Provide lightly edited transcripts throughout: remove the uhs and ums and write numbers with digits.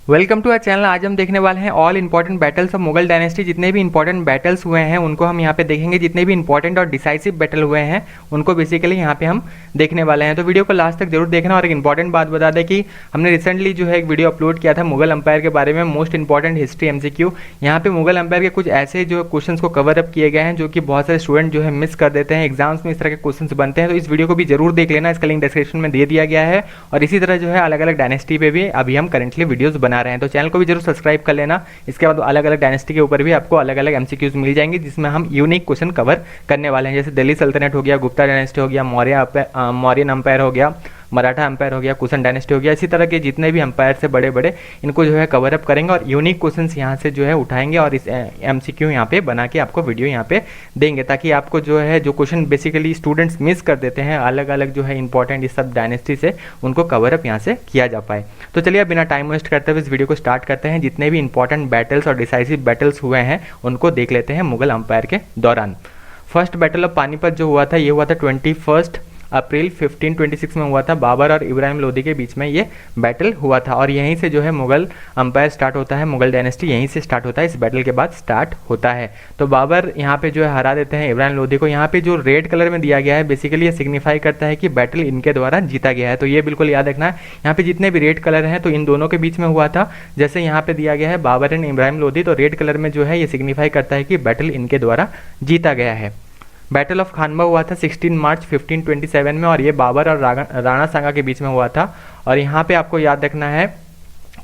Welcome to our channel. आज हम देखने वाले हैं all important battles of Mughal dynasty. जितने भी इंपॉर्टेंट बैटल्स हुए हैं उनको हम यहाँ पे देखेंगे। जितने भी इंपॉर्टेंट और डिसाइसिव बैटल हुए हैं उनको बेसिकली यहाँ पे हम देखने वाले हैं। तो वीडियो को लास्ट तक जरूर देखना। और एक इंपॉर्टेंट बात बता दें कि हमने रिसेंटली जो है एक वीडियो अपलोड किया था मुगल अंपायर के बारे में, मोस्ट इंपॉर्टेंट हिस्ट्री एमसीक्यू। यहाँ पे मुगल अंपायर के कुछ ऐसे जो क्वेश्चन को कवर अप किए गए हैं जो कि बहुत सारे स्टूडेंट जो है मिस कर देते हैं। एग्जाम्स में इस तरह के क्वेश्चन बनते हैं, तो इस वीडियो को भी जरूर देख लेना। इसका लिंक डिस्क्रिप्शन में दे दिया गया है। और इसी तरह जो है अलग अलग डायनेस्टी पे भी अभी हम करेंटली वीडियोस बना रहे हैं, तो चैनल को भी जरूर सब्सक्राइब कर लेना। इसके बाद अलग अलग डायनेस्टी के ऊपर भी आपको अलग अलग एमसीक्यूज मिल जाएंगे जिसमें हम यूनिक क्वेश्चन कवर करने वाले हैं। जैसे दिल्ली सल्तनत हो गया, गुप्ता डायनेस्टी हो गया, मौर्यन अंपायर हो गया, मराठा अंपायर हो गया, कुशन डायनेस्टी हो गया। इसी तरह के जितने भी अंपायर से बड़े बड़े इनको जो है कवर अप करेंगे और यूनिक क्वेश्चंस यहाँ से जो है उठाएंगे और इस एमसीक्यू यहाँ पे बना के आपको वीडियो यहाँ पे देंगे, ताकि आपको जो है जो क्वेश्चन बेसिकली स्टूडेंट्स मिस कर देते हैं अलग अलग जो है इंपॉर्टेंट इस सब डायनेस्टी से, उनको कवर अप यहाँ से किया जा पाए। तो चलिए अब बिना टाइम वेस्ट करते हुए इस वीडियो को स्टार्ट करते हैं। जितने भी इंपॉर्टेंट बैटल्स और डिसाइसिव बैटल्स हुए हैं उनको देख लेते हैं मुगल अंपायर के दौरान। फर्स्ट बैटल ऑफ पानीपत जो हुआ था ये हुआ था 21 अप्रैल 1526 में हुआ था। बाबर और इब्राहिम लोदी के बीच में ये बैटल हुआ था और यहीं से जो है मुगल अंपायर स्टार्ट होता है। मुगल डायनेस्टी यहीं से स्टार्ट होता है, इस बैटल के बाद स्टार्ट होता है। तो बाबर यहाँ पे जो है हरा देते हैं इब्राहिम लोदी को। यहाँ पे जो रेड कलर में दिया गया है बेसिकली ये सिग्निफाई करता है कि बैटल इनके द्वारा जीता गया है। तो ये बिल्कुल याद रखना है। यहाँ पे जितने भी रेड कलर हैं तो इन दोनों के बीच में हुआ था। जैसे यहाँ पे दिया गया है बाबर एंड इब्राहिम लोदी, तो रेड कलर में जो है ये सिग्निफाई करता है कि बैटल इनके द्वारा जीता गया है। बैटल ऑफ खानवा हुआ था 16 मार्च 1527 में और ये बाबर और राणा सांगा के बीच में हुआ था। और यहाँ पे आपको याद रखना है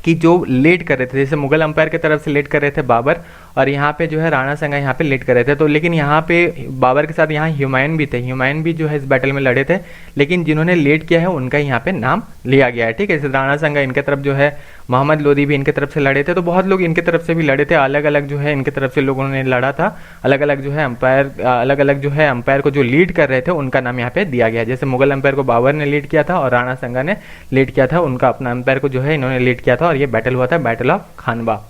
कि जो लीड कर रहे थे, जैसे मुगल अंपायर की तरफ से लीड कर रहे थे बाबर और यहाँ पे जो है राणा सांगा यहाँ पे लीड कर रहे थे। तो लेकिन यहाँ पे बाबर के साथ यहाँ हुमायूं भी थे, हुमायूं भी जो है इस बैटल में लड़े थे, लेकिन जिन्होंने लीड किया है उनका यहाँ पे नाम लिया गया है। ठीक है, जैसे राणा सांगा इनके तरफ जो है, मोहम्मद लोदी भी इनके तरफ से लड़े थे, तो बहुत लोग इनके तरफ से भी लड़े थे। अलग अलग जो है इनके तरफ से लोगों ने लड़ा था। अलग अलग जो है अंपायर, अलग अलग जो है अंपायर को जो लीड कर रहे थे उनका नाम यहाँ पे दिया गया। जैसे मुगल अंपायर को बाबर ने लीड किया था और राणा सांगा ने लीड किया था, उनका अपना अंपायर को जो है इन्होंने लीड किया था और ये बैटल हुआ था battle of Khanwa.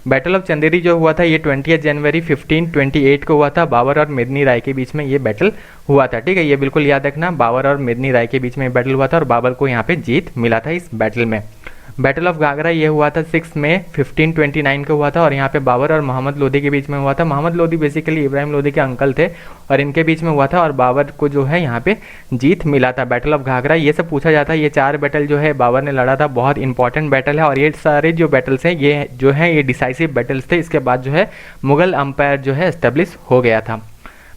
Battle of Chanderi जो हुआ था ये 20 जनवरी 1528 को हुआ था। बाबर और मेदिनी राय के बीच में ये बैटल हुआ था। ठीक है, ये बिल्कुल याद रखना, बाबर और मेदिनी राय के बीच में बैटल हुआ था और बाबर को यहाँ पे जीत मिला था इस बैटल में। बैटल ऑफ घाघरा ये हुआ था 6 मई 1529 को हुआ था और यहाँ पे बाबर और मोहम्मद लोदी के बीच में हुआ था। मोहम्मद लोदी बेसिकली इब्राहिम लोदी के अंकल थे और इनके बीच में हुआ था और बाबर को जो है यहाँ पे जीत मिला था। बैटल ऑफ घाघरा ये सब पूछा जाता है। ये 4 बैटल जो है बाबर ने लड़ा था, बहुत इंपॉर्टेंट बैटल है और ये सारे जो बैटल्स हैं ये जो है ये डिसाइसिव बैटल्स थे। इसके बाद जो है मुगल अंपायर जो है एस्टेब्लिश हो गया था।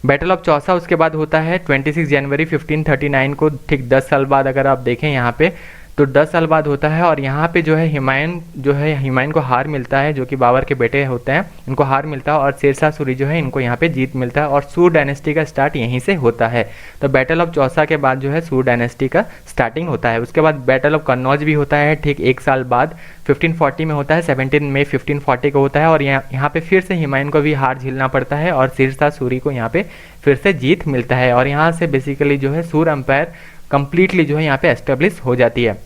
बैटल ऑफ चौसा उसके बाद होता है 26 जनवरी 1539 को, ठीक 10 साल बाद अगर आप देखें यहाँ पे तो 10 साल बाद होता है। और यहाँ पे जो है हुमायूं को हार मिलता है, जो कि बाबर के बेटे होते हैं, इनको हार मिलता है और शेरशाह सूरी जो है इनको यहाँ पे जीत मिलता है और सूर डायनेस्टी का स्टार्ट यहीं से होता है। तो बैटल ऑफ चौसा के बाद जो है सूर डायनेस्टी का स्टार्टिंग होता है। उसके बाद बैटल ऑफ कन्नौज भी होता है, ठीक 1 साल बाद 1540 में होता है, 17 मई 1540 को होता है और यहाँ पे फिर से हुमायूं को भी हार झेलना पड़ता है और शेरशाह सूरी को यहाँ पे फिर से जीत मिलता है और यहाँ से बेसिकली जो है सूर अंपायर कंप्लीटली जो है यहाँ पे एस्टेब्लिश हो जाती है।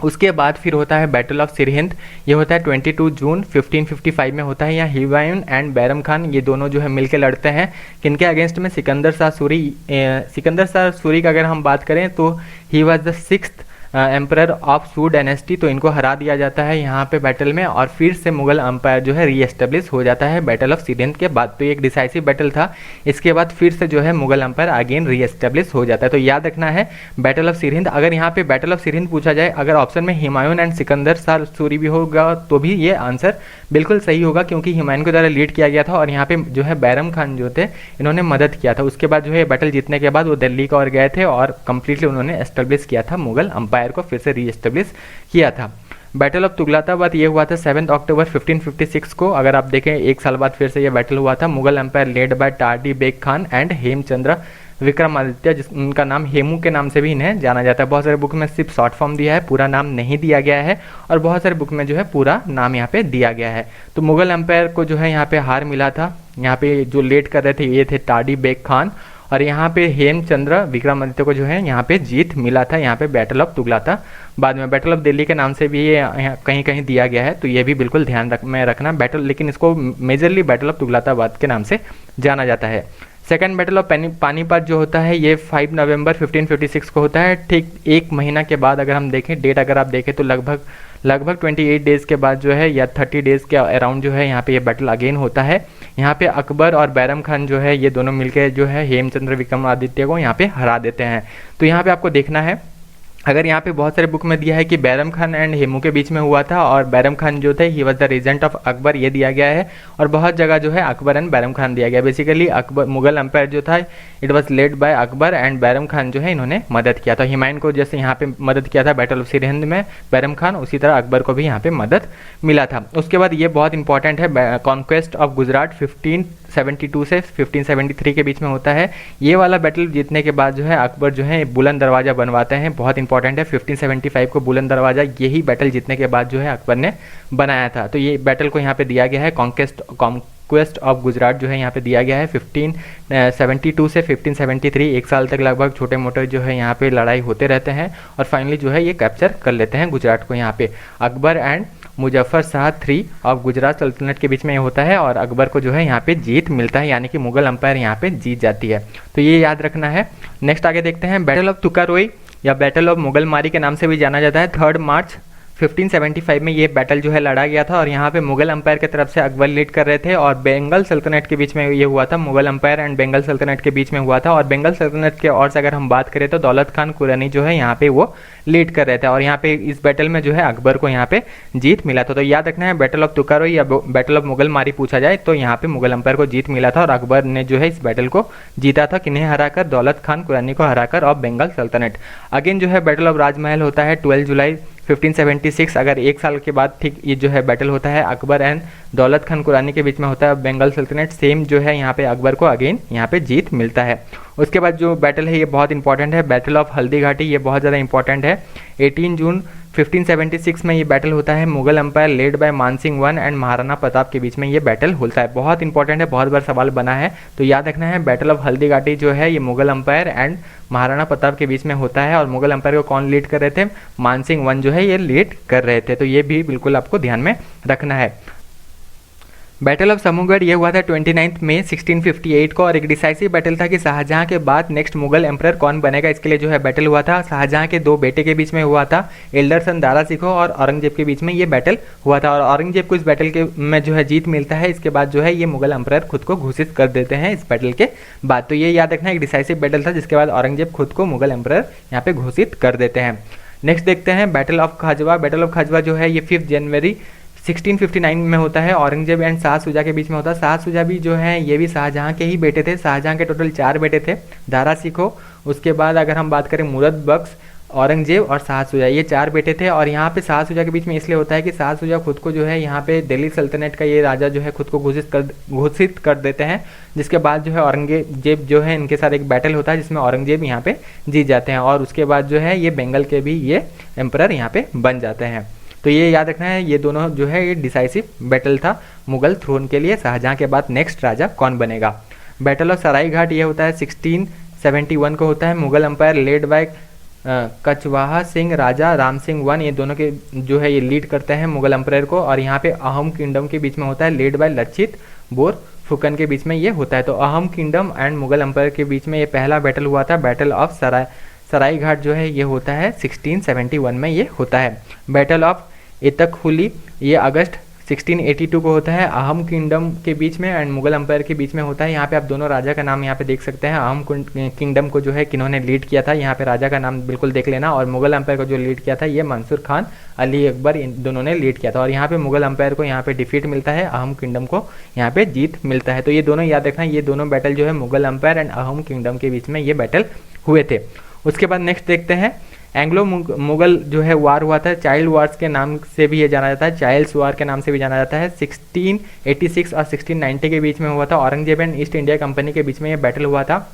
उसके बाद फिर होता है बैटल ऑफ सिरहिंद, ये होता है 22 जून 1555 में होता है। यहाँ हुमायूं एंड बैरम खान ये दोनों जो है मिलकर लड़ते हैं किनके अगेंस्ट में, सिकंदर शाह सूरी। सिकंदर शाह सूरी का अगर हम बात करें तो ही was the 6th emperor of सूर डायनेस्टी, तो इनको हरा दिया जाता है यहाँ पे बैटल में और फिर से मुगल अंपायर जो है रीएस्टेब्लिश हो जाता है बैटल ऑफ सिरहिंद के बाद। तो ये एक डिसाइसिव बैटल था, इसके बाद फिर से जो है मुगल अंपायर अगेन रीएस्टेब्लिश हो जाता है। तो याद रखना है बैटल ऑफ सिरहिंद। अगर यहाँ पे बैटल ऑफ सिरहिंद पूछा जाए, अगर ऑप्शन में हुमायूं एंड सिकंदर शाह सूरी भी होगा तो भी ये आंसर बिल्कुल सही होगा, क्योंकि हुमायूं के द्वारा लीड किया गया था और यहाँ पे जो है बैरम खान जो थे इन्होंने मदद किया था। उसके बाद जो है बैटल जीतने के बाद वो दिल्ली का और गए थे और कंप्लीटली उन्होंने एस्टेब्लिश किया था मुगल अंपायर को, फिर से रीएस्टेब्लिश किया था। बैटल ऑफ तुगलकाबाद ये हुआ था 7 अक्टूबर 1556 को। अगर आप देखें 1 साल बाद फिर से ये बैटल हुआ था। Mughal empire led by Tardi Beg Khan and Hemchandra Vikramaditya, जिनका नाम हेमू के नाम से भी इन्हें जाना जाता है। बहुत सारे बुक में सिर्फ शॉर्ट फॉर्म दिया है, पूरा नाम नहीं दिया गया है और बहुत सारे बुक में जो है पूरा नाम यहाँ पे दिया गया है। तो मुगल अंपायर को जो है यहाँ पे हार मिला था। यहाँ पे जो लीड कर रहे थे ये थे टार्डी बेग खान और यहाँ पे हेमचंद्र विक्रमादित्य को जो है यहाँ पे जीत मिला था यहाँ पे बैटल ऑफ तुगलकाबाद। बाद में बैटल ऑफ दिल्ली के नाम से भी ये कहीं कहीं दिया गया है, तो ये भी बिल्कुल ध्यान में रखना बैटल, लेकिन इसको मेजरली बैटल ऑफ तुगलकाबाद के नाम से जाना जाता है। सेकंड बैटल ऑफ पानीपत जो होता है ये 5 नवंबर 1556 को होता है। ठीक 1 महीना के बाद अगर हम देखें डेट, अगर आप देखें तो लगभग लगभग 28 डेज़ के बाद जो है या 30 डेज़ के अराउंड जो है यहाँ पे ये बैटल अगेन होता है। यहाँ पे अकबर और बैरम खान जो है ये दोनों मिलकर जो है हेमचंद्र विक्रमादित्य को यहाँ पे हरा देते हैं। तो यहाँ पे आपको देखना है, अगर यहाँ पे बहुत सारे बुक में दिया है कि बैरम खान एंड हेमू के बीच में हुआ था और बैरम खान जो थे he was the regent of Akbar, ये दिया गया है। और बहुत जगह जो है अकबर एंड बैरम खान दिया गया। बेसिकली अकबर मुगल एम्पायर जो था it was led by Akbar and Bairam Khan जो है इन्होंने मदद किया था। हुमायूं को जैसे यहाँ पे मदद किया था बैटल ऑफ सिरहिंद में बैरम खान, उसी तरह अकबर को भी यहाँ पे मदद मिला था। उसके बाद ये बहुत इंपॉर्टेंट है, कॉन्क्वेस्ट ऑफ गुजरात 1572 से 1573 के बीच में होता है। ये वाला बैटल जीतने के बाद जो है अकबर जो है बुलंद दरवाज़ा बनवाते हैं, बहुत इंपॉर्टेंट है। 1575 को बुलंद दरवाज़ा यही बैटल जीतने के बाद जो है अकबर ने बनाया था। तो ये बैटल को यहाँ पे दिया गया है, कॉन्क्वेस्ट ऑफ गुजरात जो है यहाँ पे दिया गया है 1572 से 1573, एक साल तक लगभग छोटे मोटे जो है यहाँ पे लड़ाई होते रहते हैं और फाइनली जो है ये कैप्चर कर लेते हैं गुजरात को। यहाँ पे अकबर एंड मुजफ्फर शाह 3 ऑफ गुजरात सल्तनत के बीच में ये होता है और अकबर को जो है यहाँ पे जीत मिलता है, यानी कि मुगल एम्पायर यहाँ पे जीत जाती है। तो ये याद रखना है। नेक्स्ट आगे देखते हैं, बैटल ऑफ तुकारोई या बैटल ऑफ मुगल मारी के नाम से भी जाना जाता है। 3 मार्च 1575 में ये बैटल जो है लड़ा गया था और यहाँ पे मुगल एम्पायर की तरफ से अकबर लीड कर रहे थे और बेंगल सल्तनत के बीच में ये हुआ था। मुगल एम्पायर एंड बेंगल सल्तनत के बीच में हुआ था और बेंगल सल्तनत के और से अगर हम बात करें तो दौलत खान कुरानी जो है यहाँ पे वो लीड कर रहे थे और यहाँ पे इस बैटल में जो है अकबर को यहाँ पे जीत मिला था। तो याद रखना है, बैटल ऑफ तुकारोई या बैटल ऑफ मुगल मारी पूछा जाए तो यहाँ पे मुगल एम्पायर को जीत मिला था और अकबर ने जो है इस बैटल को जीता था, किन्हें हराकर, दौलत खान कुरानी को हराकर और बेंगल सल्तनत। अगेन जो है बैटल ऑफ राजमहल होता है 12 जुलाई 1576, अगर एक साल के बाद ठीक ये जो है बैटल होता है अकबर एंड दौलत खान कुरानी के बीच में होता है बेंगल सल्तनत। सेम जो है यहाँ पे अकबर को अगेन यहाँ पे जीत मिलता है। उसके बाद जो बैटल है ये बहुत इंपॉर्टेंट है, बैटल ऑफ हल्दी घाटी, ये बहुत ज़्यादा इंपॉर्टेंट है। 18 जून 1576 में ये बैटल होता है, Mughal empire led by Man Singh one and Maharana Pratap के बीच में ये बैटल होता है। बहुत इंपॉर्टेंट है, बहुत बार सवाल बना है तो याद रखना है। बैटल ऑफ हल्दी घाटी जो है ये मुगल एम्पायर एंड महाराणा प्रताप के बीच में होता है और मुगल एम्पायर को कौन लीड कर रहे थे, मानसिंह वन जो है ये लीड कर रहे थे। तो ये भी बिल्कुल आपको ध्यान में रखना है। बैटल ऑफ समूगढ़ ये हुआ था 29 मई 1658 को और एक डिसाइसिव बैटल था कि शाहजहां के बाद नेक्स्ट मुगल एम्परर कौन बनेगा, इसके लिए जो है बैटल हुआ था। शाहजहां के 2 बेटे के बीच में हुआ था, एल्डर सन दारा सिकोह और औरंगजेब के बीच में ये बैटल हुआ था और औरंगजेब को इस बैटल के में जो है जीत मिलता है। इसके बाद जो है ये मुगल एम्परर खुद को घोषित कर देते हैं इस बैटल के बाद। तो ये याद रखना, एक डिसाइसिव बैटल था जिसके बाद औरंगजेब खुद को मुगल एम्परर यहाँ पे घोषित कर देते हैं। नेक्स्ट देखते हैं बैटल ऑफ खाजवा। बैटल ऑफ खाजवा जो है ये 5 जनवरी 1659 में होता है, औरंगजेब एंड शाह शुजा के बीच में होता है। शाह शुजा भी जो है ये भी शाहजहां के ही बेटे थे। शाहजहां के टोटल 4 बेटे थे, दारा सिकोह, उसके बाद अगर हम बात करें मुराद बख्श, औरंगजेब और शाह शुजा, ये 4 बेटे थे। और यहाँ पे शाह शुजा के बीच में इसलिए होता है कि शाह शुजा खुद को जो है यहाँ पे दिल्ली सल्तनत का ये राजा जो है खुद को घोषित कर देते हैं, जिसके बाद जो है औरंगजेब जो है इनके साथ एक बैटल होता है जिसमें औरंगजेब यहाँ पे जीत जाते हैं और उसके बाद जो है ये बंगाल के भी ये एम्परर यहाँ पे बन जाते हैं। तो ये याद रखना है, ये दोनों जो है ये डिसाइसिव बैटल था मुगल थ्रोन के लिए, शाहजहां के बाद नेक्स्ट राजा कौन बनेगा। बैटल ऑफ सराय घाट ये होता है 1671 को होता है, Mughal empire led by Kachwaha Singh Raja Ram Singh one, ये दोनों के जो है ये लीड करते हैं मुगल एम्पायर को और यहाँ पे अहम किंगडम के बीच में होता है, led by Lachit bore Phukan के बीच में ये होता है। तो अहम किंगडम एंड मुगल एम्पायर के बीच में ये पहला बैटल हुआ था। बैटल ऑफ सराय घाट जो है ये होता है 1671 में ये होता है। बैटल ऑफ इतकहुली ये अगस्त 1682 को होता है, अहम किंगडम के बीच में एंड मुगल एम्पायर के बीच में होता है। यहाँ पे आप दोनों राजा का नाम यहाँ पे देख सकते हैं, अहम किंगडम को जो है किन्होंने लीड किया था, यहाँ पे राजा का नाम बिल्कुल देख लेना, और मुगल एम्पायर को जो लीड किया था ये मंसूर खान अली अकबर, इन दोनों ने लीड किया था। और यहाँ पे मुगल एम्पायर को यहाँ पे डिफीट मिलता है, अहम किंगडम को यहाँ पे जीत मिलता है। तो ये दोनों याद रखना, ये दोनों बैटल जो है मुगल एम्पायर एंड अहम किंगडम के बीच में ये बैटल हुए थे। उसके बाद नेक्स्ट देखते हैं एंग्लो मुगल जो है वार हुआ था, चाइल्ड वार्स के नाम से भी ये जाना जाता है, चाइल्ड्स वार के नाम से भी जाना जाता है। 1686 और 1690 के बीच में हुआ था, Aurangzeb and east India company के बीच में ये बैटल हुआ था।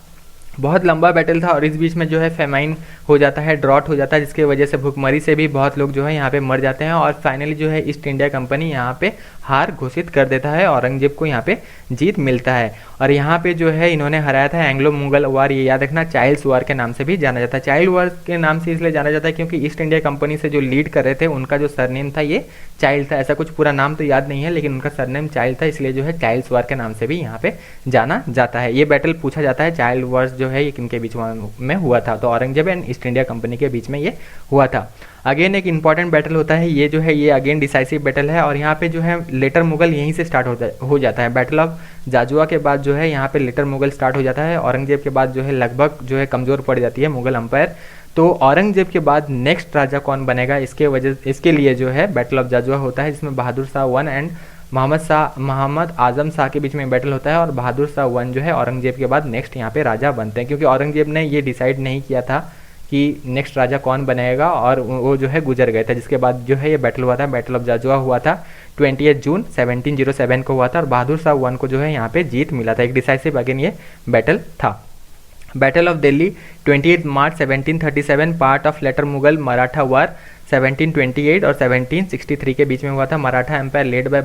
बहुत लंबा बैटल था और इस बीच में जो है फेमाइन हो जाता है, ड्रॉट हो जाता है, जिसकी वजह से भूखमरी से भी बहुत लोग जो है यहाँ पे मर जाते हैं और फाइनली जो है ईस्ट इंडिया कंपनी यहाँ पे हार घोषित कर देता है, औरंगजेब को यहाँ पे जीत मिलता है। और यहाँ पे जो है इन्होंने हराया था एंग्लो मुगल वार, ये याद रखना, चाइल्ड्स वार के नाम से भी जाना जाता है। चाइल्ड वार के नाम से इसलिए जाना जाता है क्योंकि ईस्ट इंडिया कंपनी से जो लीड कर रहे थे उनका जो सरनेम था ये चाइल्ड था, ऐसा कुछ पूरा नाम तो याद नहीं है लेकिन उनका सरनेम चाइल्ड था, इसलिए जो है चाइल्ड्स वार के नाम से भी यहाँ पे जाना जाता है। ये बैटल पूछा जाता है, चाइल्ड वार्स जो है ये किनके बीच में हुआ था, तो Aurangzeb and east India company के बीच में ये हुआ था। अगेन एक इंपॉर्टेंट बैटल होता है ये जो है, ये अगेन डिसाइसिव बैटल है और यहाँ पे जो है लेटर मुगल यहीं से स्टार्ट हो जाता है। बैटल ऑफ जाजुआ के बाद जो है यहाँ पे लेटर मुगल स्टार्ट हो जाता है। औरंगजेब के बाद जो है लगभग जो है कमज़ोर पड़ जाती है मुगल अंपायर। तो औरंगजेब के बाद नेक्स्ट राजा कौन बनेगा, इसके लिए जो है बैटल ऑफ जाजुआ होता है, जिसमें बहादुर शाह 1 एंड मोहम्मद आजम शाह के बीच में बैटल होता है। और बहादुर शाह 1 जो है औरंगजेब के बाद नेक्स्ट यहाँ पे राजा बनते हैं, क्योंकि औरंगजेब ने ये डिसाइड नहीं किया था कि नेक्स्ट राजा कौन बनेगा और वो जो है गुजर गए थे, जिसके बाद जो है ये बैटल हुआ था। बैटल ऑफ जाजुआ हुआ था 28 जून 1707 को हुआ था और बहादुर शाह 1 को जो है यहाँ पे जीत मिला था। एक डिसाइसिव अगेन ये बैटल था। Battle of Delhi 28 March 1737 part of later Mughal Maratha war 1728 और 1763 के बीच में हुआ था। मराठा एम्पायर लेड बाय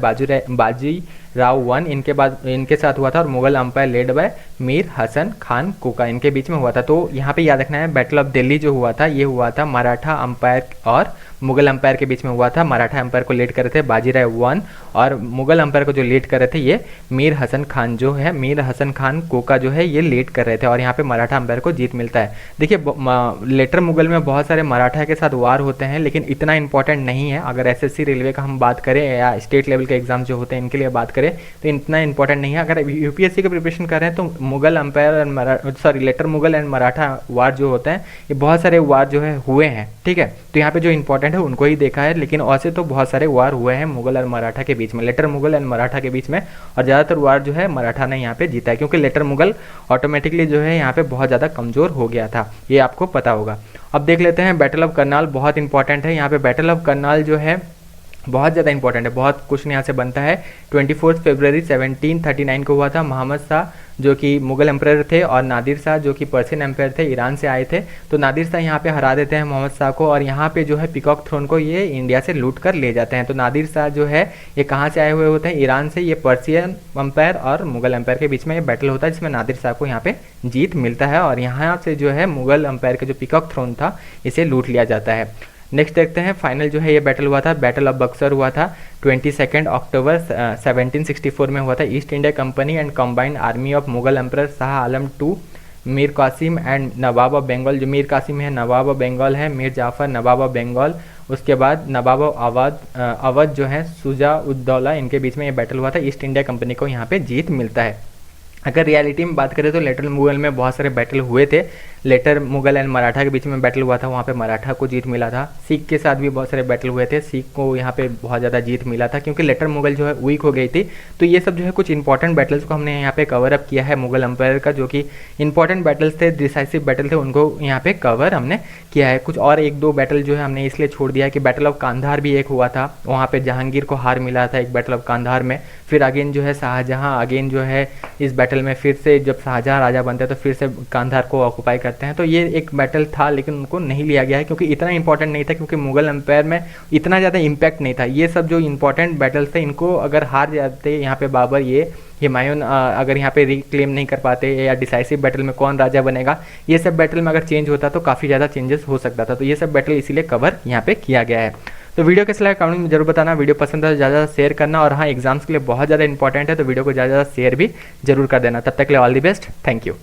बाजी राव 1 इनके साथ हुआ था और Mughal empire led by Mir Hasan Khan Koka इनके बीच में हुआ था। तो यहाँ पे याद रखना है बैटल ऑफ दिल्ली जो हुआ था ये हुआ था मराठा एम्पायर और मुगल एम्पायर के बीच में हुआ था। मराठा एम्पायर को लीड कर रहे थे बाजीराव 1 और मुगल एम्पायर को जो लीड कर रहे थे ये मीर हसन खान कोका जो है ये लीड कर रहे थे और यहाँ पे मराठा एम्पायर को जीत मिलता है। देखिए लेटर मुगल में बहुत सारे मराठा के साथ वार होते हैं, लेकिन इतना इंपॉर्टेंट नहीं है। अगर एसएससी रेलवे का हम बात करें या स्टेट लेवल के एग्जाम जो होते हैं इनके लिए बात करें तो इतना इंपॉर्टेंट नहीं है। अगर यूपीएससी की प्रिपरेशन कर रहे हैं तो Mughal empire later Mughal and Maratha war जो होते हैं ये बहुत सारे वार जो है हुए हैं, ठीक है। तो यहाँ पे जो इंपॉर्टेंट है उनको ही देखा है, लेकिन वैसे तो बहुत सारे वार हुए हैं मुगल और मराठा के बीच में, लेटर मुगल एंड मराठा के बीच में, और ज़्यादातर वार जो है मराठा ने यहाँ पे जीता है, क्योंकि लेटर मुगल ऑटोमेटिकली जो है यहाँ पे बहुत ज़्यादा कमज़ोर हो गया था, ये आपको पता होगा। अब देख लेते हैं बैटल ऑफ करनाल, बहुत इंपॉर्टेंट है। यहाँ पे बैटल ऑफ करनाल जो है बहुत ज़्यादा इंपॉर्टेंट है, बहुत क्वेश्चन यहाँ से बनता है। 24 फरवरी 1739 को हुआ था। मोहम्मद शाह जो कि मुगल एम्पायर थे और नादिर शाह जो कि पर्शियन एम्पायर थे, ईरान से आए थे। तो नादिर शाह यहाँ पे हरा देते हैं मोहम्मद शाह को और यहाँ पे जो है पीकॉक थ्रोन को ये इंडिया से लूट कर ले जाते हैं। तो नादिर शाह जो है ये कहाँ से आए हुए होते हैं, ईरान से। ये पर्शियन एम्पायर और मुगल एम्पायर के बीच में ये बैटल होता है, जिसमें नादिर शाह को यहाँ पे जीत मिलता है और यहाँ से जो है मुगल एम्पायर का जो पीकॉक थ्रोन था इसे लूट लिया जाता है। नेक्स्ट देखते हैं फाइनल जो है ये बैटल हुआ था, बैटल ऑफ बक्सर हुआ था 22 अक्टूबर 1764 में हुआ था। East India Company and combined army of Mughal emperor Shah Alam II, Mir Qasim and nawab of Bengal. जो मीर कासिम है नवाब ऑफ बंगाल है, मीर जाफर नवाब ऑफ बंगाल, उसके बाद नवाब ऑफ अवध जो है शुजा उद्दौला, इनके बीच में ये बैटल हुआ था। ईस्ट इंडिया कंपनी को यहाँ पे जीत मिलता है। अगर रियलिटी में बात करें तो लेटर मुगल में बहुत सारे बैटल हुए थे। लेटर मुगल एंड मराठा के बीच में बैटल हुआ था, वहाँ पे मराठा को जीत मिला था। सिख के साथ भी बहुत सारे बैटल हुए थे, सिख को यहाँ पे बहुत ज़्यादा जीत मिला था, क्योंकि लेटर मुगल जो है वीक हो गई थी। तो ये सब जो है कुछ इंपॉर्टेंट बैटल्स को हमने यहाँ पे कवर अप किया है मुगल एम्पायर का, जो कि इंपॉर्टेंट बैटल्स थे, डिसाइसिव बैटल थे, उनको यहाँ पे कवर हमने किया है। कुछ और एक दो बैटल जो है हमने इसलिए छोड़ दिया है कि बैटल ऑफ कांधार भी एक हुआ था, वहाँ पे जहांगीर को हार मिला था एक बैटल ऑफ कांधार में। फिर अगेन जो है शाहजहाँ अगेन जो है इस बैटल में फिर से जब शाहजहाँ राजा बनते हैं तो फिर से कांधार को ऑक्युपाई करते हैं। तो ये एक बैटल था, लेकिन उनको नहीं लिया गया है क्योंकि इतना इंपॉर्टेंट नहीं था, क्योंकि मुगल एम्पायर में इतना ज़्यादा इम्पैक्ट नहीं था। ये सब जो इंपॉर्टेंट बैटल्स थे इनको अगर हार जाते यहाँ पे बाबर, ये हुमायूं अगर यहाँ पे रिक्लेम नहीं कर पाते, या डिसाइसिव बैटल में कौन राजा बनेगा, ये सब बैटल में अगर चेंज होता तो काफ़ी ज़्यादा चेंजेस हो सकता था। तो ये सब बैटल इसीलिए कवर यहाँ पे किया गया है। तो वीडियो कैसा लगा कमेंट में जरूर बताना। वीडियो पसंद है तो ज़्यादा शेयर करना, और हाँ एग्जाम्स के लिए बहुत ज़्यादा इंपॉर्टेंट है तो वीडियो को ज़्यादा शेयर भी जरूर कर देना। तब तक के लिए all the best, thank you.